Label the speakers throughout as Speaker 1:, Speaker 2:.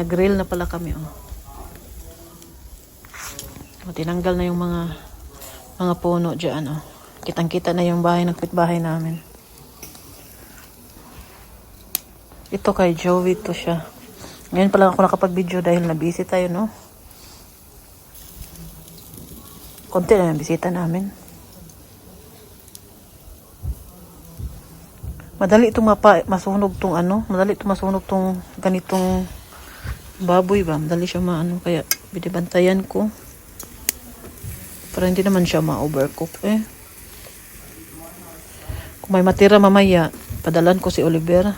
Speaker 1: Nag-grill na pala kami, oh. O, tinanggal na yung mga puno dyan, oh. Kitang-kita na yung bahay ng kapitbahay namin. Ito kay Joey to siya. Ngayon pa lang ako nakapag-video dahil na-busy tayo, no? Konti na yung bisita namin. Madali itong masunog tong ano. Madali itong masunog tong ganitong baboy ba. Madali siya maano. Kaya binibantayan ko. Para hindi naman siya ma-overcook eh. Kung may matira mamaya, padalan ko si Oliver.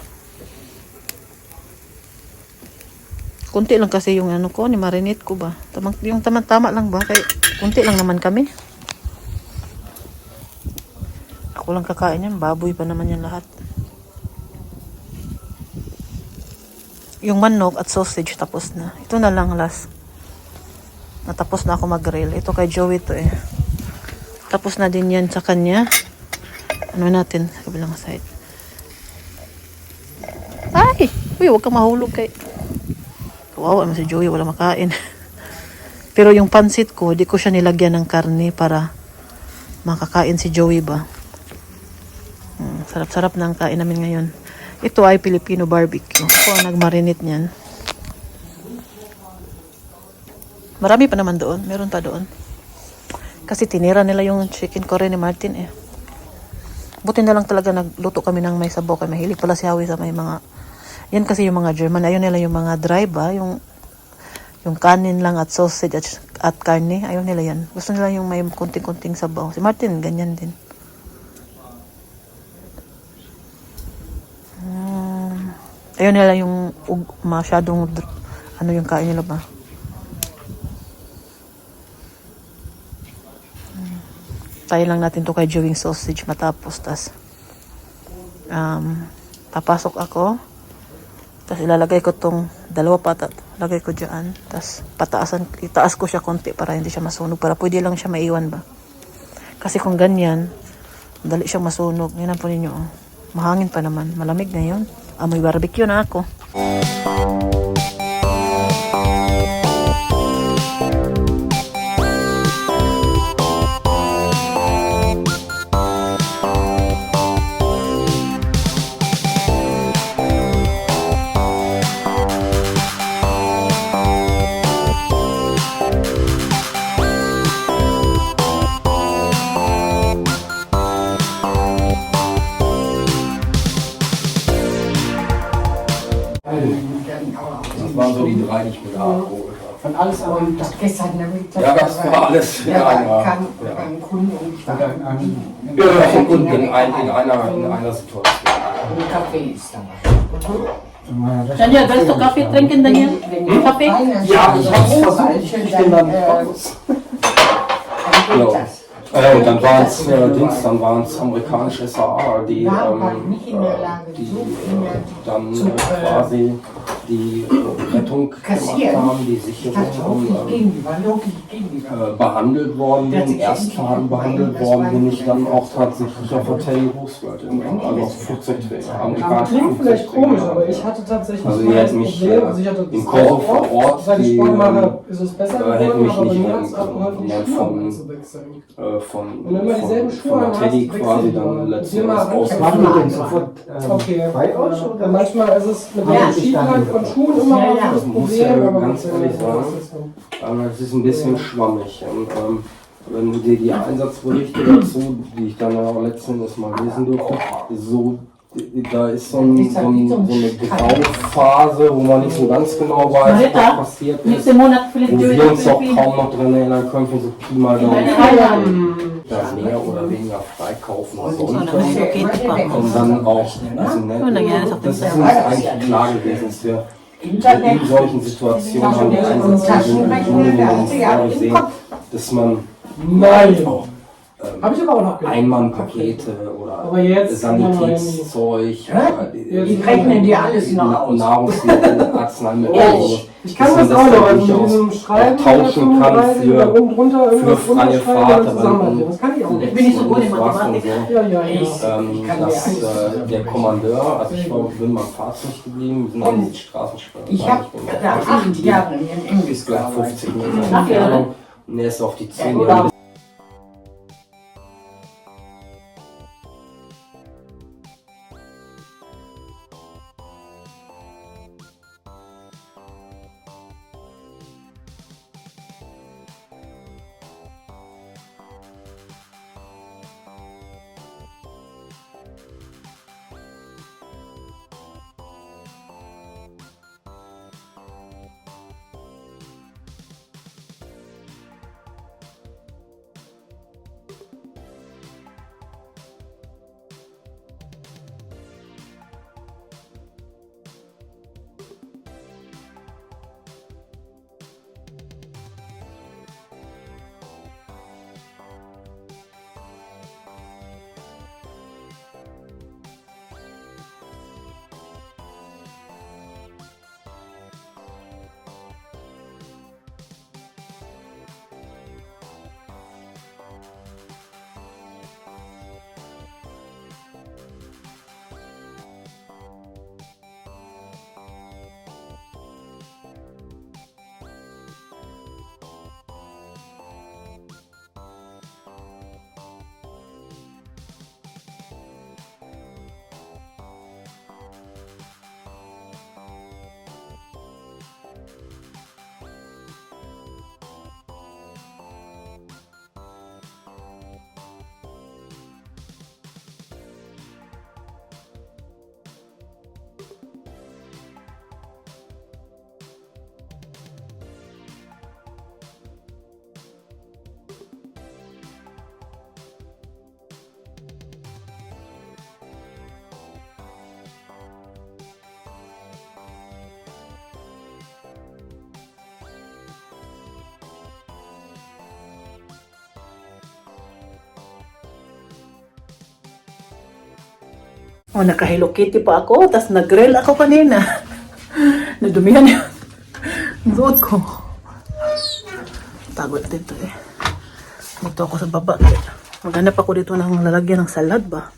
Speaker 1: Kunti lang kasi yung ano ko, ni marinate ko ba. Yung tama lang ba? Kaya kunti lang naman kami. Ako lang kakain yan. Baboy pa naman yan lahat. Yung manok at sausage tapos na. Ito na lang last. Natapos na ako mag-grill. Ito kay Joey to eh. Tapos na din yan sa kanya. Ano natin sa kabilang side. Ay! Uy, huwag kang mahulog kay... Wow, ano si Joey, wala makain. Pero yung pansit ko, di ko siya nilagyan ng karne para makakain si Joey ba. Sarap-sarap na ang kain namin ngayon. Ito ay Filipino barbecue. Ako ang nagmarinate niyan. Marami pa naman doon. Meron pa doon. Kasi tinira nila yung chicken curry ni Martin eh. Buti na lang talaga nagluto kami ng may sabaw. Kaya mahilig pala si Howie sa may mga... Yan kasi yung mga German. Ayun nila yung mga dry ba? Yung kanin lang at sausage at karne. Ayun nila yan. Gusto nila yung may kunting-kunting sabaw. Si Martin, ganyan din. Ayun nila yung masyadong ano yung kain nila ba? Tayo lang natin to kay Joey sausage matapos. Tas papasok ako. Tapos ilalagay ko tong dalawa patat. Lagay ko dyan. Tapos itaas ko siya konti para hindi siya masunog. Para pwede lang siya maiwan ba. Kasi kung ganyan, dali siyang masunog. Yan ang po ninyo. Oh. Mahangin pa naman. Malamig na yun. Amoy barbecue na ako.
Speaker 2: Das waren so die Reinigungsbedarf.
Speaker 3: Von alles, aber das gestern damit.
Speaker 2: Ja, das war alles.
Speaker 3: Kam beim Kunden und ich war
Speaker 2: Ja, und in einer Situation.
Speaker 3: und Kaffee ist dabei.
Speaker 1: Daniel, willst du Kaffee trinken, Daniel? Kaffee?
Speaker 2: Ja, ich hab's versucht. Ich bin dann raus. Genau. Und dann waren es amerikanische SAA, die dann quasi die Rettung gemacht haben, die Sicherung behandelt worden bin, Erstfaden behandelt worden bin ich dann auch tatsächlich auf Hotel Roosevelt, also auf Flugzeugträger, amerikanische
Speaker 4: Vielleicht komisch, aber ich
Speaker 2: Flugzeugträger.
Speaker 4: hatte tatsächlich
Speaker 2: Also die hätten mich im Kosovo vor Ort,
Speaker 4: seit ich Sport mache, ist es besser
Speaker 2: hätten mich
Speaker 4: geworden, aber
Speaker 2: nicht
Speaker 4: mir hat es auch geholfen, die Schuhe anzuwechseln. Wenn du immer dieselben Schuhe
Speaker 2: von der
Speaker 4: hast,
Speaker 2: Teddy
Speaker 4: wechseln
Speaker 2: quasi
Speaker 4: die
Speaker 2: dann
Speaker 4: mal.
Speaker 2: letztendlich
Speaker 4: Probier mal
Speaker 2: ausgemacht.
Speaker 4: an.
Speaker 5: sofort
Speaker 4: Okay,
Speaker 5: bei euch? Oder?
Speaker 4: manchmal ist es mit
Speaker 5: Ja,
Speaker 4: dem Schiefgang von Schuhen immer
Speaker 3: Ja,
Speaker 4: noch
Speaker 3: ja.
Speaker 4: das
Speaker 2: Ich muss
Speaker 4: Problem,
Speaker 2: ja
Speaker 4: aber
Speaker 2: ganz ehrlich sagen, es ist ein bisschen schwammig. Und wenn du dir die Einsatzberichte dazu, die ich dann ja auch letztens mal lesen durfte, so, da ist so eine Grauphase, wo man nicht so ganz genau weiß, was passiert ist.
Speaker 1: Nächsten Monat vielleicht
Speaker 2: Wo
Speaker 1: Joey
Speaker 2: wir
Speaker 1: nach
Speaker 2: uns auch
Speaker 1: Philippinen.
Speaker 2: kaum noch dran erinnern können, von so Pi mal Daumen, da mehr oder weniger freikaufen sollte. Und dann auch, also das ist uns eigentlich klar gewesen, dass wir in solchen Situationen haben die Einsatzberichte vorgesehen, dass man
Speaker 4: Habe ich aber auch noch gedacht.
Speaker 2: Einmannpakete oder
Speaker 4: Aber jetzt
Speaker 2: Sanitätszeug,
Speaker 3: Die rechnen dir alles noch aus.
Speaker 2: Nahrungsmittel, Arzneimittel.
Speaker 3: Ehrlich?
Speaker 4: Ich kann
Speaker 2: dass
Speaker 4: das
Speaker 2: man
Speaker 4: auch noch, also mit
Speaker 2: durchaus
Speaker 4: diesem Schreiben
Speaker 2: tauschen kann
Speaker 4: 35
Speaker 2: für-
Speaker 4: oder oben drunter irgendwas
Speaker 2: für freie
Speaker 4: runterschreiben
Speaker 2: Fahrt,
Speaker 4: oder zusammenhalten. Das kann ich auch nicht.
Speaker 1: bin nicht so gut in
Speaker 2: und sowas und
Speaker 1: Mathematik.
Speaker 2: so.
Speaker 4: Ja, ja, ja.
Speaker 3: Ich kann mir
Speaker 2: Dass
Speaker 3: alles
Speaker 2: der Kommandeur, also ich bin beim Fahrzeug geblieben, wir sind an die Straßensperre.
Speaker 3: Ich habe da 8 Jahre in Englisch
Speaker 2: Ist gleich
Speaker 3: gearbeitet.
Speaker 2: 50 Meter
Speaker 1: Ach, ja.
Speaker 2: Entfernung und er ist auf die 10
Speaker 3: Ja,
Speaker 2: Jahre.
Speaker 1: Oh, naka-Hello Kitty pa ako, tas nag-grill ako kanina. Nadumihan yun. Ang suot ko. Pagod dito eh. Dito ako sa baba. Maghanap ako dito ng lalagyan ng salad ba.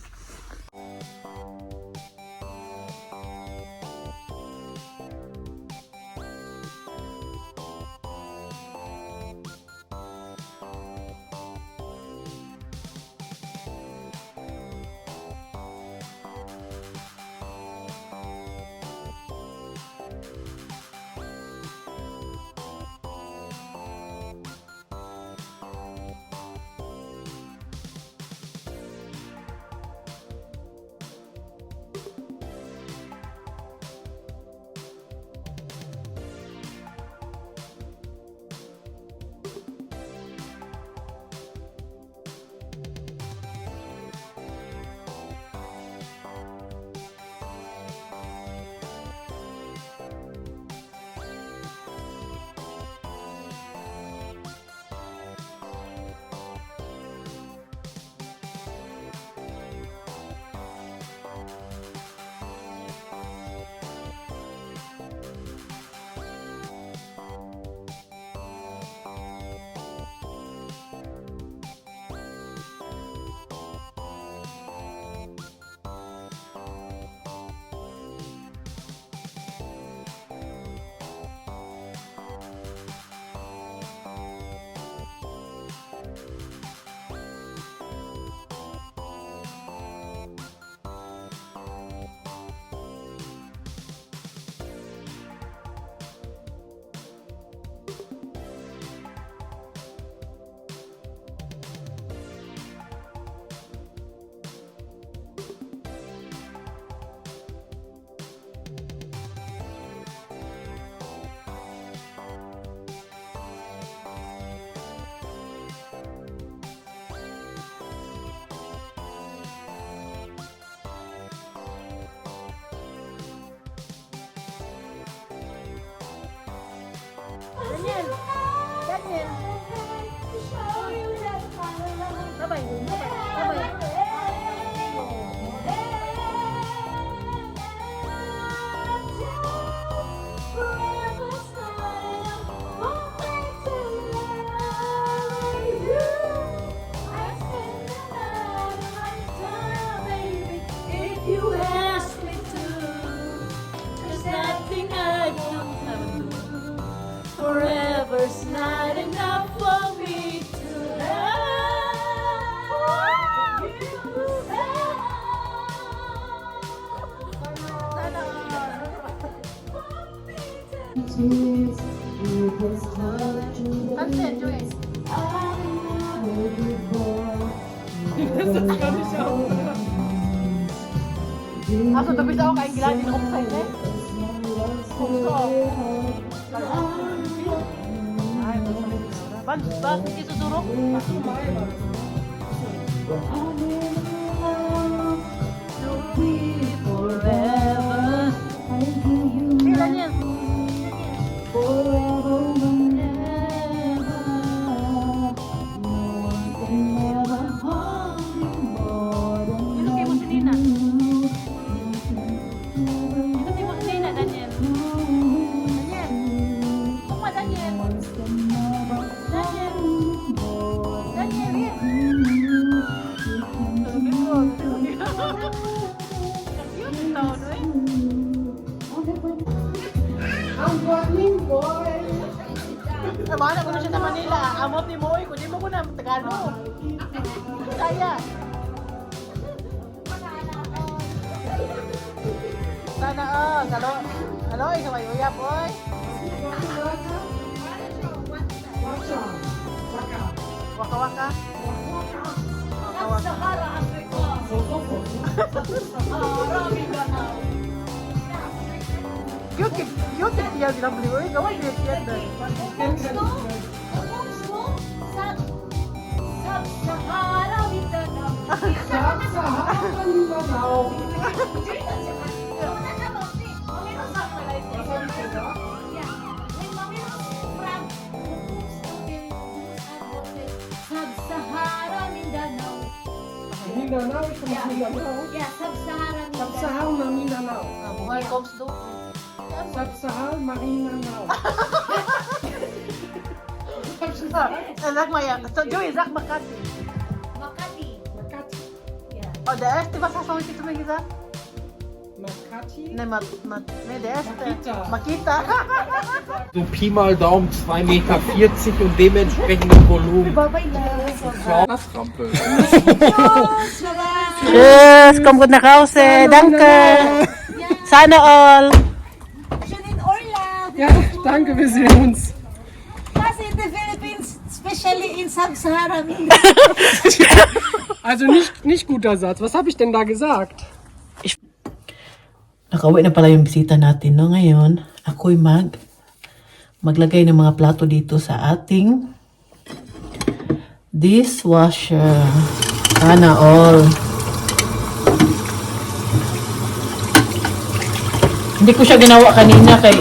Speaker 5: Daniel. Daniel. You ask me to, there's nothing I can do. Forever's not enough for me to love
Speaker 1: Ako tapos ako kain gila din ako kain eh. Ba, kita suruh. Namana ko na siya sa Manila. Amot ni Moy, kundi mo ko na Tagalog. Saya. Sana kalo ikaw ay uyap boy. Waka waka.
Speaker 5: Sahara Africa.
Speaker 1: Cute dia bilang beli, oi, kamu lihat deh.
Speaker 5: Sub-Sahara Mindanao. Sub-Sahara Mindanao.
Speaker 4: Mindanao, ich komme aus Mindanao.
Speaker 5: Yeah, Sub-Sahara Mindanao.
Speaker 4: Sub-Sahara na Mindanao.
Speaker 1: Woher kommst du?
Speaker 4: Sub-Sahara Mindanao.
Speaker 1: Sag mal ja, Joey, sag Makati.
Speaker 5: Makati.
Speaker 4: Makati.
Speaker 5: Yeah.
Speaker 1: Oh, der erste, was hast du heute zu mir gesagt?
Speaker 4: Makati.
Speaker 1: Nee, der erste.
Speaker 4: Makita.
Speaker 1: Makita.
Speaker 6: So Pi mal Daumen 2,40 Meter und dementsprechendem Volumen. Rampe.
Speaker 1: Tschüss, komm gut nach Hause. Danke. Sana all.
Speaker 5: Schön in Orland.
Speaker 4: Ja, danke, wir sehen uns.
Speaker 5: Was in the Philippines, especially in Sub-Sahara Mindanao.
Speaker 4: Also nicht guter Satz. Was habe ich denn da gesagt?
Speaker 1: Nakauwi na pala yung bisita natin, no? Ngayon, ako'y maglagay ng mga plato dito sa ating dishwasher. Sana all. Hindi ko siya ginawa kanina kay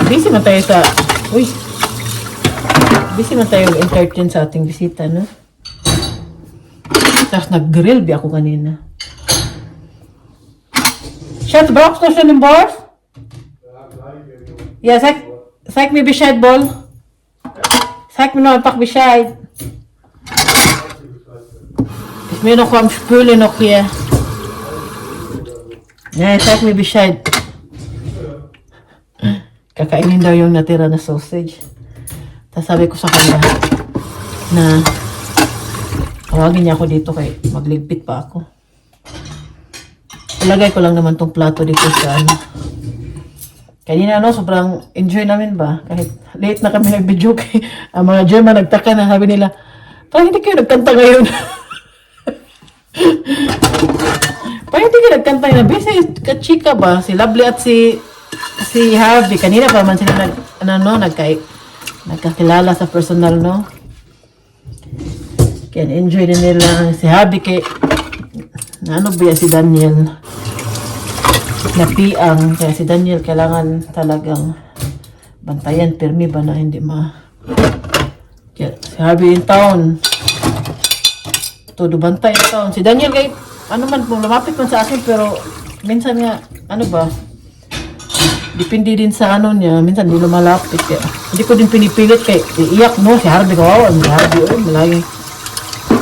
Speaker 1: busy man tayo sa busy man tayo entertain sa ating bisita, no? Tapos nag-grill bi ako kanina. Schatz, brauchst du schon den Bord? Ja, sag mir Bescheid, Bol. Sag mir noch einfach Bescheid. Ich bin noch am Spülen noch hier. Ja, sag mir Bescheid. Kakainin daw yung natira na sausage. Tapos sabi ko sa kanya na tawagin niya ako dito kay magligpit pa ako. Ilagay ko lang naman tong plato dito sa ano. Kanina sobrang enjoy namin ba? Kahit late na kami nag-video kay ang mga German nagtaka na sabi nila, parang hindi kayo nagkanta ngayon. Parang hindi kayo nagkanta ngayon. Busy ka-chika ba? Si Lovely at si Harvey. Kanina pa man sila nagkakilala sa personal, no? Kaya enjoy din nila si Harvey kay ano ba si Daniel napiang, kaya si Daniel kailangan talagang bantayan, permi ba na hindi Si Harvey in town. Todo bantay in town. Si Daniel kay, ano man, lumapit man sa akin, pero minsan nga, ano ba, depende din sa ano niya, minsan hindi lumalapit. Kaya, hindi ko din pinipilit kay, iyak mo, si Harvey kawawa, si Harvey, malagi.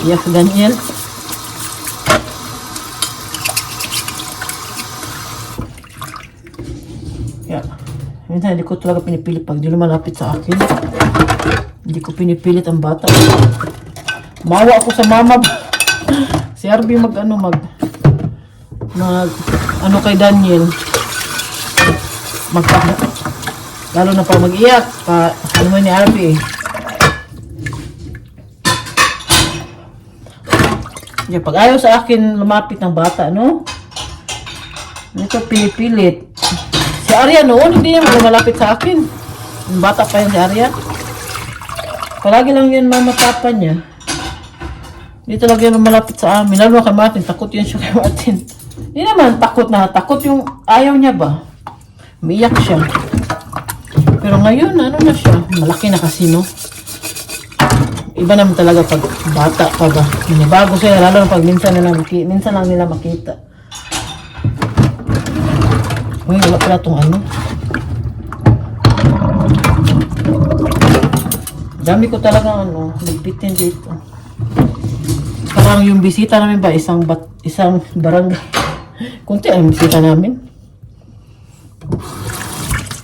Speaker 1: Iyak si Daniel. Kaya, minsan hindi ko talaga pinipilit pag hindi lumalapit sa akin. Hindi ko pinipilit ang bata. Mawa ako sa mama. Si Harvey mag ano kay Daniel. Lalo na pag mag-iyak. Ano mo ni Harvey. Yeah, pag ayaw sa akin lumapit ng bata, no? Ito pinipilit. Si Arya noon, hindi niya malapit sa akin. Yung bata pa yun si Arya. Palagi lang yun mamatapan niya. Hindi talaga yun malapit sa amin. Lalo kay Martin, takot yun siya kay Martin. Hindi naman takot na, takot yung ayaw niya ba? Umiyak siya. Pero ngayon, ano na siya? Malaki na kasi, no? Iba naman talaga pag bata pa ba. Bago sila, lalo na pag minsan lang nila makita. Uy, wala pala itong ano. Dami ko talaga nagbitin dito. Parang yung bisita namin ba, isang barangay. Kunti ang bisita namin.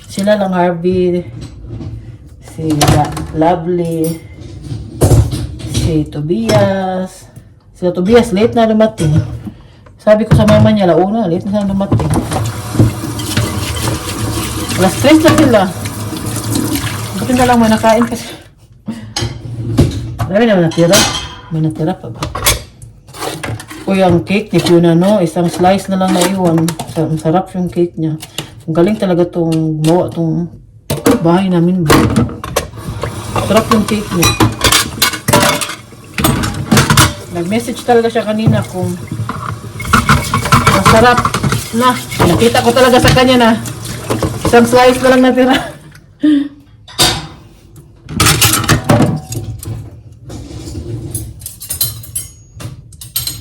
Speaker 1: Sila lang Harvey, si Lovely, si Tobias. Sila Tobias, late na dumating. Sabi ko sa mama niya, launa, late na dumating. Alas 3 na sila. Buti na lang may nakain kasi. Dami naman natira. May natira pa ba? Uy, ang cake ni Fiona, no? Isang slice na lang naiwan. Masarap yung cake niya. Ang galing talaga itong gumawa itong bahay namin ba? Sarap yung cake niya. Nag-message talaga siya kanina kung masarap na. Nakita ko talaga sa kanya na isang slice na lang natira.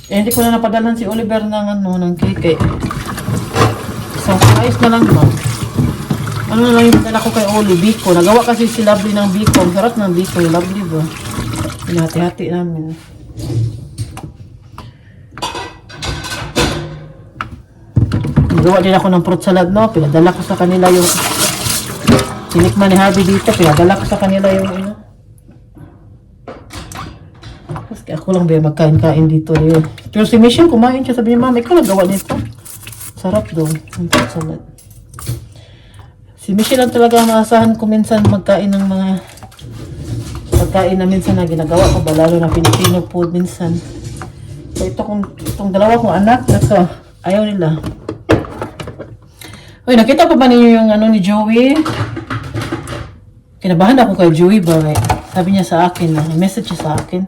Speaker 1: Hindi ko na napadalan si Oliver ng cake. Isang slice na lang ba? Ano na lang yung pinala ko kay Oli? Biko. Nagawa kasi si Lovely ng biko. Ang sarap ng biko. Yung Lovely ba? Pinahati-hati namin. Nagawa din ako ng fruit salad, no? Pinadala ko sa kanila yung sinikman ni Harvey dito. Pinadala ko sa kanila yung Kasi ako lang ba magkain-kain dito. Pero si Michelle kumain siya. Sabi niya, mama, ikaw lang gawa nito. Sarap daw. Ang fruit salad. Si Michelle lang talaga maasahan ko minsan magkain ng mga pagkain na minsan na ginagawa ko ba, lalo na Filipino food minsan. So itong dalawa kong anak, ayaw nila. Uy, nakita pa ba ninyo yung ni Joey? Kinabahan ako kay Joey ba? Sabi niya sa akin, message siya sa akin.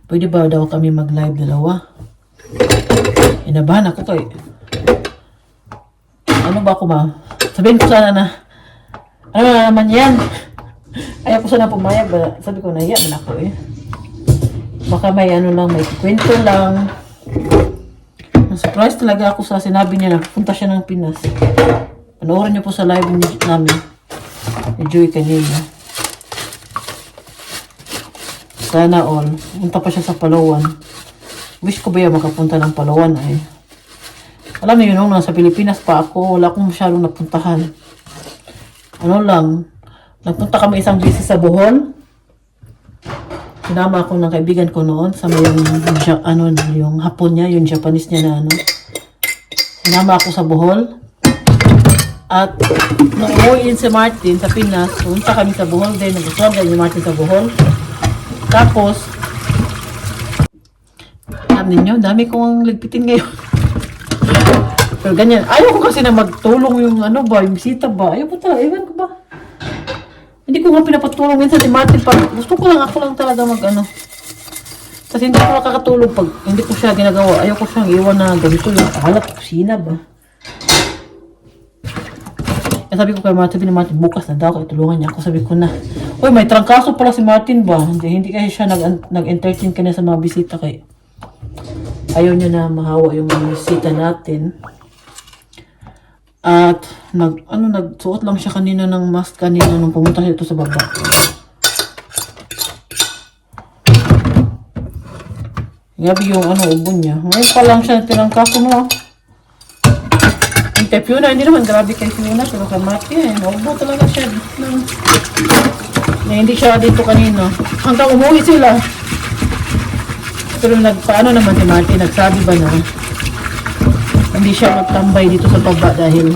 Speaker 1: Pwede ba daw kami mag-live dalawa? Kinabahan ako kay ano ba ako ba? Sabihin ko sana na ano na naman yan? Ayaw ko sana pumayag ba? Sabi ko, nahiya man ako eh. Baka may may kwento lang. Surprise talaga ako sa sinabi niya na pupunta siya ng Pinas. Panoorin niyo po sa live namin. Enjoy kanina. Sana all. Punta pa siya sa Palawan. Wish ko ba yung makapunta ng Palawan ay. Alam niyo nung nasa Pilipinas pa ako, wala akong masyadong napuntahan. Ano lang, nagpunta kami isang beses sa Bohol. Sinama ako ng kaibigan ko noon sa may yung hapon niya, yung Japanese niya na Sinama ako sa Bohol. At nung umuwi si Martin sa Pinas, pumunta kami sa Bohol din. Nag-usap din si Martin sa Bohol. Tapos, alam ninyo, dami kong ligpitin ngayon. Pero ganyan. Ayaw ko kasi na magtulong yung yung bisita ba. Ayaw ko talaga. Ewan ko ba. Hindi ko nga pinapatulong minsan si Martin pa. Gusto ko lang, ako lang talaga kasi hindi ko nakakatulog pag hindi ko siya ginagawa. Ayaw ko siyang iwan na ganito yung kahalat kusina ba. Kaya sabi ko kay Martin, Martin, bukas na daw ako itulungan niya ako. Sabi ko na, Uy, may trangkaso pala si Martin ba? Hindi kasi siya nag-entertain kanya sa mga bisita kay ayaw niya na mahawa yung mga bisita natin. At nagsuot lang siya kanina ng mask kanina nung pumunta siya dito sa baba. Grabe yung ubo niya. Ngayon pa lang siya tinangkaso mo. Yung kay Fiona, hindi naman grabe kay Fiona, pero kay Martin, ubo talaga siya. Na hindi siya dito kanina. Hanggang umuwi sila. Pero paano naman si Martin, nagsabi ba na hindi siya magtambay dito sa baba dahil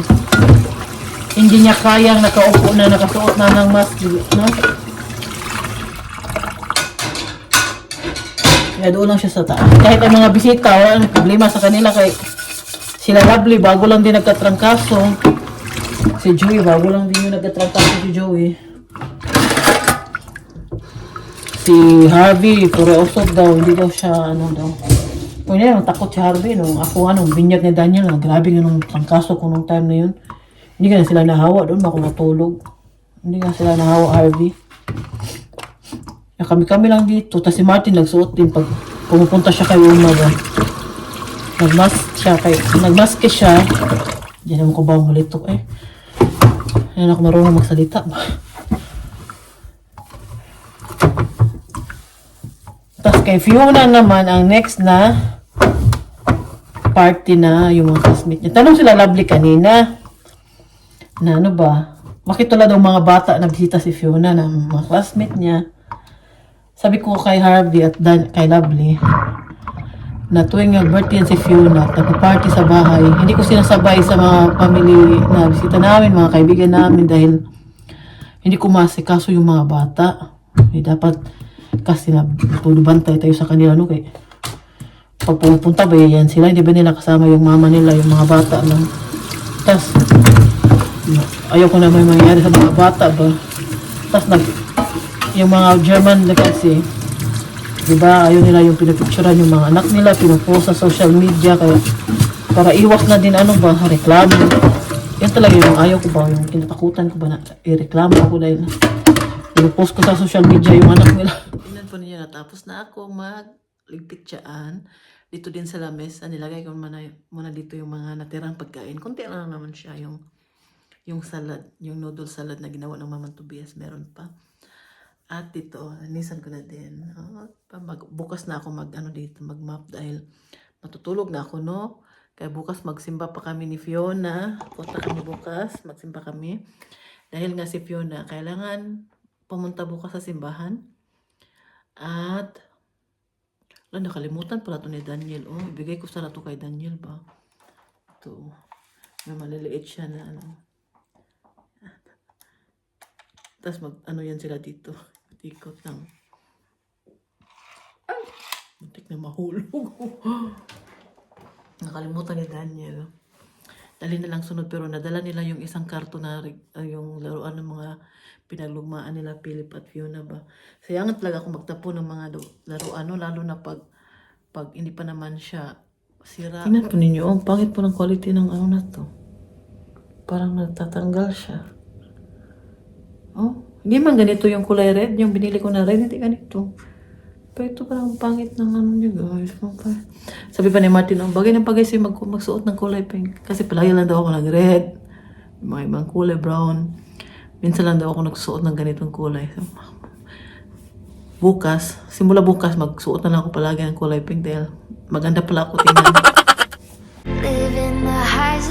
Speaker 1: hindi niya kayang nakaupo na nakasuot na ng mask, no? Kaya doon lang siya sa taas. Kahit ang mga bisita, wala nang problema sa kanila kay sila Lovely, bago lang din nagkatrangkaso. Si Joey, bago lang din yung nagkatrangkaso si Joey. Si Harvey, puro usog daw, hindi daw siya, Kung hindi naman takot si Harvey, ako binyag ni Daniel, grabe nga nung trangkaso ko nung time na yun. Hindi nga sila nahawa, doon ako natulog. Hindi nga sila nahawa, Harvey. Kami lang dito, tapos si Martin nagsuot din pag pumupunta siya kay Umaga. Nagmaske siya. Diyan naman ko ba malitok eh. Ayan ako marunong magsalita. Tapos kay Fiona naman, ang next na party na yung mga classmate niya. Tanong sila Lovely kanina. Na bakit tulad ng mga bata na bisita si Fiona ng mga classmate niya. Sabi ko kay Harvey at kay Lovely na tuwing birthday si Fiona at nagpa-party sa bahay, hindi ko sinasabay sa mga family na bisita namin, mga kaibigan namin dahil hindi ko masikaso yung mga bata. Dapat kasi bantay tayo sa kanila kay pag pupunta ba yan sila, hindi ba nila kasama yung mama nila, yung mga bata lang. Tas ayaw ko na may mangyari sa mga bata ba. Tas yung mga German na kasi, diba, ayaw nila yung pinapicturean yung mga anak nila, pinupost sa social media, kaya para iwas na din reklamo. Yan talaga yung ayaw ko ba, yung kinatakutan ko ba na i-reklamo ako dahil pinupost ko sa social media yung anak nila. Tingnan po niyo, natapos na ako magligpit dyan. Dito din sa lamesa, nilagay ko muna dito yung mga natirang pagkain. Kunti lang naman siya, yung salad, yung noodle salad na ginawa ng Mama Tobias, meron pa. At dito, nisan ko na din. Bukas na ako mag-map dahil matutulog na ako, no? Kaya bukas magsimba pa kami ni Fiona. Punta kami bukas, magsimba kami. Dahil nga si Fiona, kailangan pumunta bukas sa simbahan. At, nakalimutan pala ito ni Daniel. Ibigay ko sana ito kay Daniel ba? Ito, may maliliit siya na Tapos yan sila dito. Ikot lang. Ay! Muntik na mahulog. Nakalimutan ni Daniel. Dali na lang sunod pero nadala nila yung isang karton na yung laruan ng mga pinaglugmaan nila Philip at Fiona ba. Sayangan talaga ako magtapo ng mga laruan lalo na pag hindi pa naman siya sira. Tingnan po ninyo, ang pangit po ng quality ng na to. Parang natatanggal siya. Hindi man ganito yung kulay red. Yung binili ko na red, hindi ganito. Pero ito parang pangit ng niya, guys. Sabi pa ni Martin, bagay ng bagay sa'yo magsuot ng kulay pink. Kasi palagi lang daw ako nag-red. Mga ibang kulay brown. Minsan lang daw ako nagsuot ng ganitong kulay. Simula bukas, magsuot na lang ako palagi ng kulay pink dahil maganda pala ako tingnan.
Speaker 7: Living the highs